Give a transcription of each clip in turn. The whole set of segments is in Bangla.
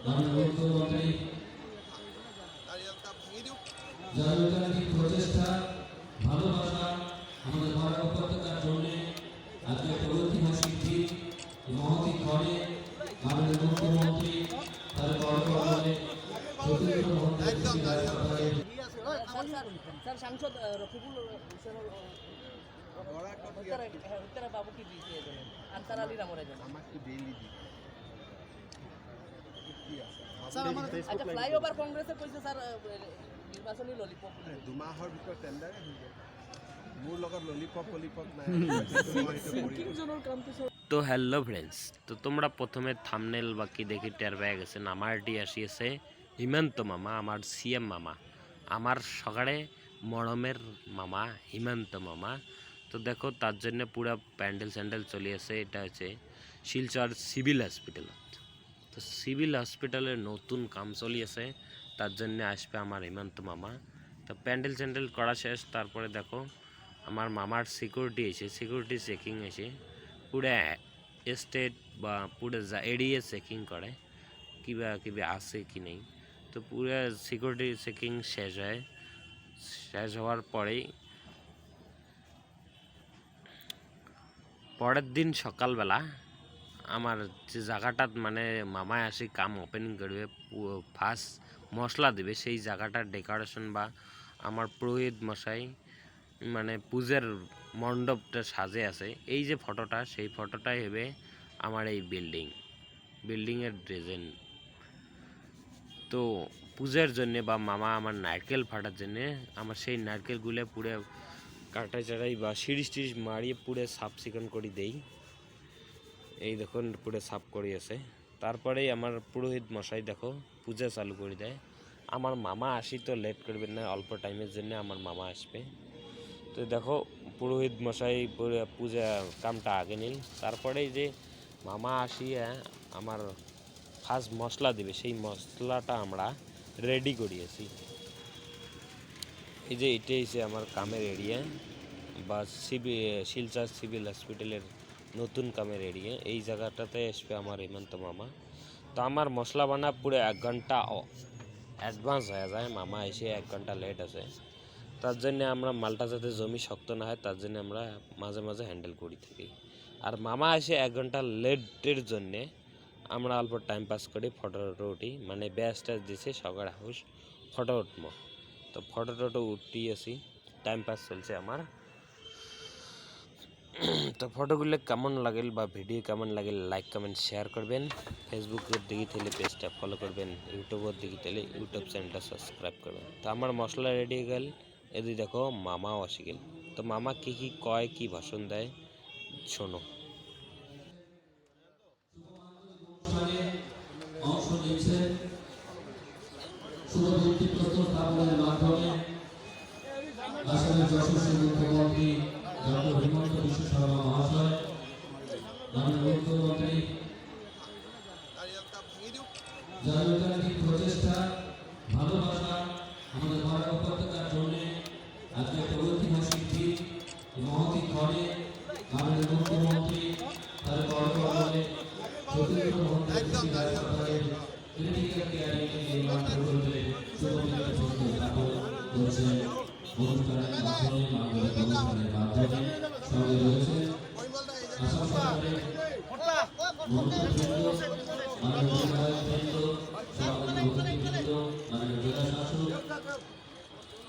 মাননীয় মুখ্যমন্ত্রী জনগণের প্রচেষ্টা ভালোবাসা আমাদের মহান উপত্যকার জন্য আজকে একটা ঐতিহাসিক দিন মহতি ঘরে মাননীয় মুখ্যমন্ত্রী তার কর্মকাণ্ডে স্যার সাংসদ রফিকুল উত্তরা বাবু কি দিয়েছে আনসার আলী রামরে আচ্ছা ফ্লাইওভার কংগ্রেসে কইছে স্যার নির্বাচনী ললিপপ দুমাহৰ ভিতৰত টেণ্ডাৰে হৈ যায় মোৰ লগত ললিপপ নাই তো হ্যালো ফ্রেন্ডস, তো তোমরা প্রথমে থামনেল বাকি দেখি টের পেয়ে গেছেন আমারটি আসিয়েছে হিমন্ত মামা, আমার সিএম মামা, আমার সকালে মরমের মামা হিমন্ত মামা। তো দেখো তার জন্য পুরো প্যান্ডেল স্যান্ডেল চলে আসে। এটা হচ্ছে শিলচর সিভিল হসপিটাল। তো সিভিল হসপিটালের নতুন কাম চলি আছে, তার জন্য আসবে আমার হিমন্ত মামা। তো প্যান্ডেল স্যান্ডেল করা শেষ, তারপরে দেখো আমার মামার সিকিউরিটি এসে সিকিউরিটি চেকিং এসে পুরো স্টেট বা পুরো এরিয়া চেকিং করে কিবা কিবা আছে কি নেই। তো পুরো সিকিউরিটি চেকিং শেষ হওয়ার পরেই পরের দিন সকালবেলা আমার যে জায়গাটা মানে মামায় আসি কাম ওপেনিং করবে, ফার্স্ট মশলা দেবে, সেই জায়গাটার ডেকোরেশন বা আমার পুরোহিত মশাই মানে পূজার মণ্ডপটা সাজে আছে। এই যে ফটোটা, সেই ফটোটাই হবে আমার এই বিল্ডিংয়ের ডিজাইন। তো পূজার জন্যে বা মামা আমার নারকেল ফাটার জন্যে আমার সেই নারকেলগুলো পুরো কাটাই চাটাই বা সিঁড়ি টিড়ি মারিয়ে পুরো সাফ চিকন করে দেই। এই দেখুন পুরো সাফ করে আছে। তারপরেই আমার পুরোহিত মশাই দেখো পূজা চালু করে দেয়। আমার মামা আসি তো লেট করবেন না, অল্প টাইমের জন্য আমার মামা আসবে। তো দেখো পুরোহিত মশাই পূজা কামটা আগে নিল। তারপরেই যে মামা আসিয়া আমার ফার্স্ট মশলা দেবে, সেই মশলাটা আমরা রেডি করিয়েছি। এই যে এটাই হচ্ছে আমার কামের এরিয়া বা শিলচর সিভিল হসপিটালের নতুন কামের এরিয়া। এই জায়গাটাতে আসবে আমার হিমন্ত মামা। তো আমার মশলা বানা পুরো 1 ঘন্টা অ্যাডভান্স হয়ে যায়, মামা এসে 1 ঘন্টা লেট আছে। তার জন্য আমরা মালটা যাতে জমি শক্ত না হয় তার জন্য আমরা মাঝে মাঝে হ্যান্ডেল করি থাকি। আর মামা এসে 1 ঘন্টা লেটের জন্যে আমরা অল্প টাইম পাস করি, ফটো উঠি, মানে ব্যাস ট্যাস দিছে সকাল হাউস ফটো উঠবো। তো ফটো উঠি আসি, টাইম পাস চলছে আমার। তো ফটোগুলো কেমন লাগেল বা ভিডিও কেমন লাগেল লাইক কমেন্ট শেয়ার করবেন। ফেসবুকের দিকে থেলে পেজটা ফলো করবেন, ইউটিউবের দিকে থেলে ইউটিউব চ্যানেলটা সাবস্ক্রাইব করবেন। তো আমার মশলা রেডি হয়ে গেল, এদিকে দেখো মামাও আসে গেল। তো মামা কি কয়, কি ভাষণ দেয় শোনো। অংশ নিয়েছেন শুভভিত্তি প্রস্তাবনের মাধ্যমে আসামের যশস্বী মুখ্যমন্ত্রী ডক্টর হিমন্ত বিশ্ব শর্মা মহাশয়, মাননীয় মুখ্যমন্ত্রী জনগণের প্রচেষ্টা ভালোবাসা আমাদের মহান উপত্যকার জন্য আজকে একটা ঐতিহাসিক দিন মহতি ঘরে মাননীয় মুখ্যমন্ত্রী তার কর্মকাণ্ডে ক্রিটিক্যাল কেয়ারিং নির্মাণ প্রকল্পে শুভভিত্তি প্রস্তাব করছেন। অনুষ্ঠানের মাধ্যমে সঙ্গে রয়েছে আসাম সরকারের মন্ত্রীবৃন্দ, মাননীয় বিধায়কবৃন্দ, সভাপতি অতিথিবৃন্দ, মাননীয় জেলা শাসক,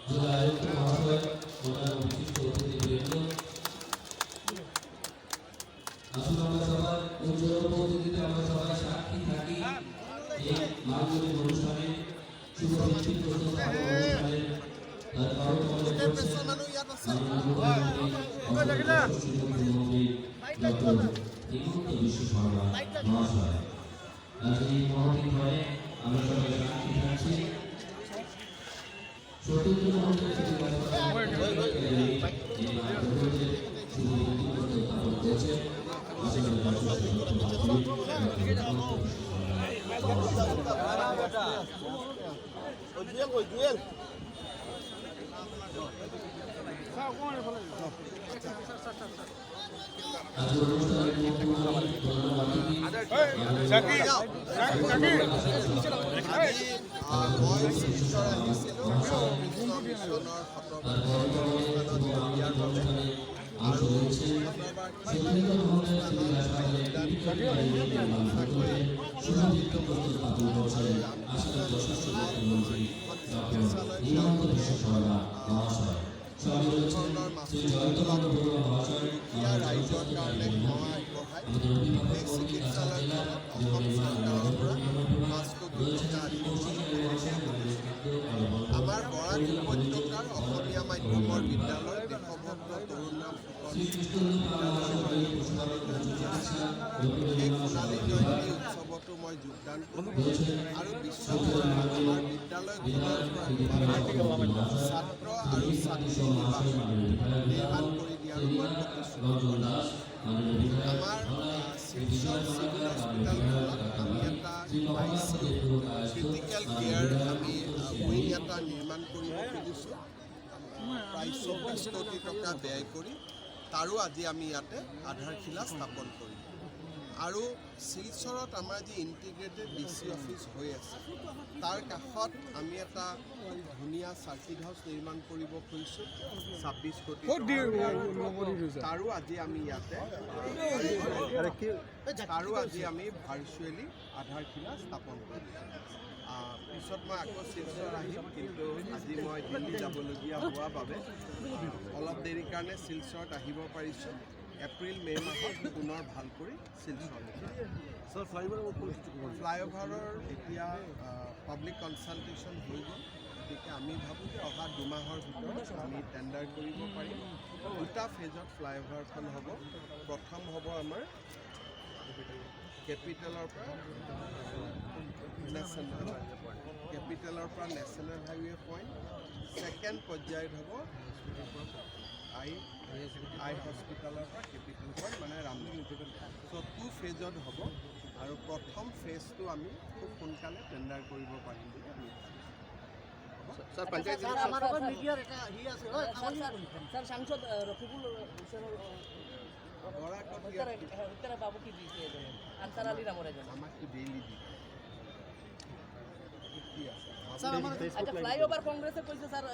জেলা আয়ুক্ত মহাশয়, অন্যান্য বিশিষ্ট অতিথিবৃন্দ। আসুন আমরা সবাই উজ্জ্বল প্রতিনিধিতে আমরা সবাই সাক্ষী থাকি এই মাননীয় অনুষ্ঠানে শুভভিত্তি প্রস্তাব অনুষ্ঠানে হিমন্ত বিশ্ব শর্মা মহাশয়। আজ এই মহতি ঘরে আমরা সবাই সাক্ষী থাকছি। স্বতন্ত্র মহোদয় শুভভিত্তি আজকের অনুষ্ঠানের আমাৰ বৰাক উপত্যকাৰ অসমীয়া মাধ্যমৰ বিদ্যালয় দেশভক্ত তৰুণ ৰাম ফুকন সেই সোণালী জয়ন্তী উৎসৱতো মই যোগদান কৰিছোঁ আৰু বিশ্বজুৰি আমাৰ বিদ্যালয়খনৰ ছাত্ৰ আৰু ছাত্ৰী নিৰ্মাণ কৰি দিয়াৰ মই প্ৰতিশ্ৰুতি আমাৰ শিলচৰ চিভিল হস্পিটেলখনত আমি এটা ক্ৰিটিকেল কেয়াৰ আমি উইং এটা নিৰ্মাণ কৰিব খুজিছোঁ প্ৰায় 24 কোটি টকা ব্যয় কৰি তাৰো আজি আমি ইয়াতে আধাৰশিলা স্থাপন কৰিম আৰু শিলচৰত আমাৰ যি ইণ্টিগ্ৰেটেড DC অফিচ হৈ আছে তাৰ কাষত আমি এটা ধুনীয়া চাৰ্কিট হাউচ নিৰ্মাণ কৰিব খুজিছোঁ 26 কোটি তাৰো আজি আমি ইয়াতে ভাৰ্চুৱেলি আধাৰশিলা স্থাপন কৰিম পিছত মই আকৌ শিলচৰ আহিম কিন্তু আজি মই দিল্লী যাবলগীয়া হোৱাৰ বাবে অলপ দেৰিৰ কাৰণে শিলচৰত আহিব পাৰিছোঁ এপ্ৰিল মে মাহত পুনৰ ভাল কৰি শিলচৰ ফ্লাইঅভাৰৰ এতিয়া পাব্লিক কনচালটেশ্যন হৈ গ'ল গতিকে আমি ভাবোঁ যে অহা 2 মাহৰ ভিতৰত আমি টেণ্ডাৰ কৰিব পাৰিম 2টা ফেজত ফ্লাইঅভাৰখন হ'ব প্ৰথম হ'ব আমাৰ কেপিটেলৰ পৰা নেশ্যনেল হাইৱে পইণ্ট ছেকেণ্ড পৰ্যায়ত হ'ব আই হস্পিটেলৰ পৰা কেপিটেল পইণ্ট মানে ৰামদেৱ চ' 2 ফেজত হ'ব আৰু প্ৰথম ফেজটো আমি খুব সোনকালে টেণ্ডাৰ কৰিব পাৰিম বুলি আমি স্যার সাংসদ রফিকুল হোসেন বাবু কি দিয়েছে আনসার আলী নামের একজন আমাকে ডেইলি দিই আচ্ছা ফ্লাইওভার কংগ্রেসে কইছে স্যার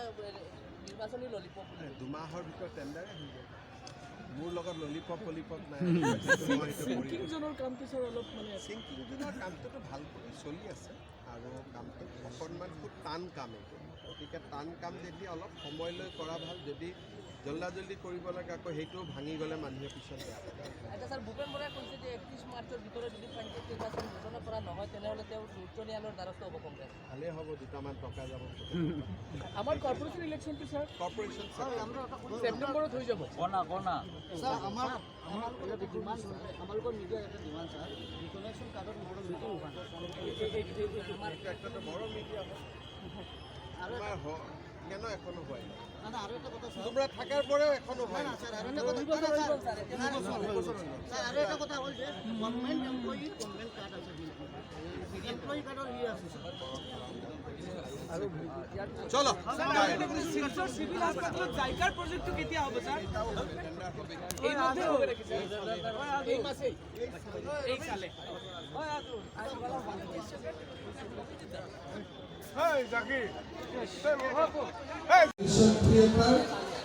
নির্বাচনী ললিপপ 2 মাহৰ ভিতৰত টেণ্ডাৰে হৈ যাব মোৰ লগত ললিপপ নাই সিঙ্কিং জোনৰ কামটো স্যার অলপ মানে সিঙ্কিং জোনৰ কামটোতো ভাল কৰি চলি আছে আৰু কামটো অকণমান খুব টান কাম এইটো গতিকে টান কাম যেতিয়া অলপ সময় লৈ কৰা ভাল যদি জল্দি কৰিব লাগে আকৌ সেইটোও ভাঙি গ'লে মানুহে পিছত বেয়া পায় আচ্ছা স্যার ভূপেন বৰাই কৈছে যে 31 মাৰ্চৰ ভিতৰত যদি পঞ্চায়ত নিৰ্বাচন ঘোষণা কৰা নহয় তেনেহ'লে তেওঁ উচ্চ ন্যায়ালয়ৰ দ্বাৰস্থ হ'ব কংগ্ৰেছ ভালেই হ'ব দুটামান টকা যাব আমাৰ কৰ্পোৰেশ্যন ইলেকশ্যনটো স্যাৰ কৰ্পোৰেশ্যন ছেপ্টেম্বৰত হৈ যাব স্যার আমালোকৰ মিডিয়াৰ এটা ডিমাণ্ড স্যার ৰিকনেকশ্যন কাৰ্ডত মোৰো মিটিং একটা বড় মিডিয়া আৰু কেন এখনো হয় না আৰু এটা কথা স্যার তোমরা থাকার পরেও এখনো হয় না স্যার আৰু এটা কথা স্যার আৰু এটা কথা হ'ল যে গভৰ্ণমেণ্ট এমপ্লয়ি গভৰ্ণমেণ্ট কাৰ্ড আছে এমপ্লয়ি কাৰ্ডৰ আছে চলো শিলচৰ চিভিল হাসপাতালত জাইকাৰ প্ৰজেক্টটো কেতিয়া হ'ব স্যাৰ এই মাসে হবে নাকি স্যার এই মাসে এই সালে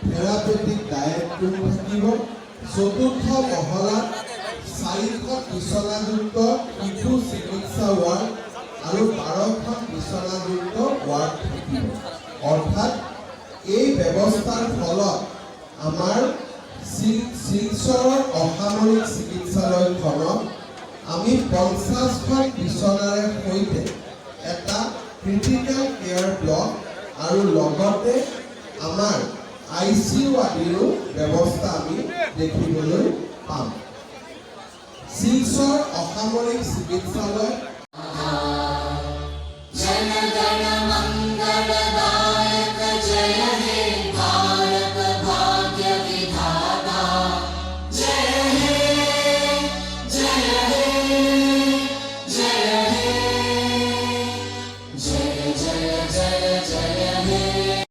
থেৰাপেটিক ডায়েট ৰুম থাকিব চতুৰ্থ মহলাত 4খন বিচনাযুক্ত শিশু চিকিৎসা ৱাৰ্ড আৰু 12খন বিচনাযুক্ত ৱাৰ্ড থাকিব অৰ্থাৎ এই ব্যৱস্থাৰ ফলত আমাৰ শিলচৰৰ অসামৰিক চিকিৎসালয়খনত আমি 50খন বিচনাৰে সৈতে এটা ক্ৰিটিকেল কেয়াৰ ব্লক আৰু লগতে আমাৰ ICU আদিৰো ব্যৱস্থা আমি দেখিবলৈ পাম শিলচৰ অসামৰিক চিকিৎসালয়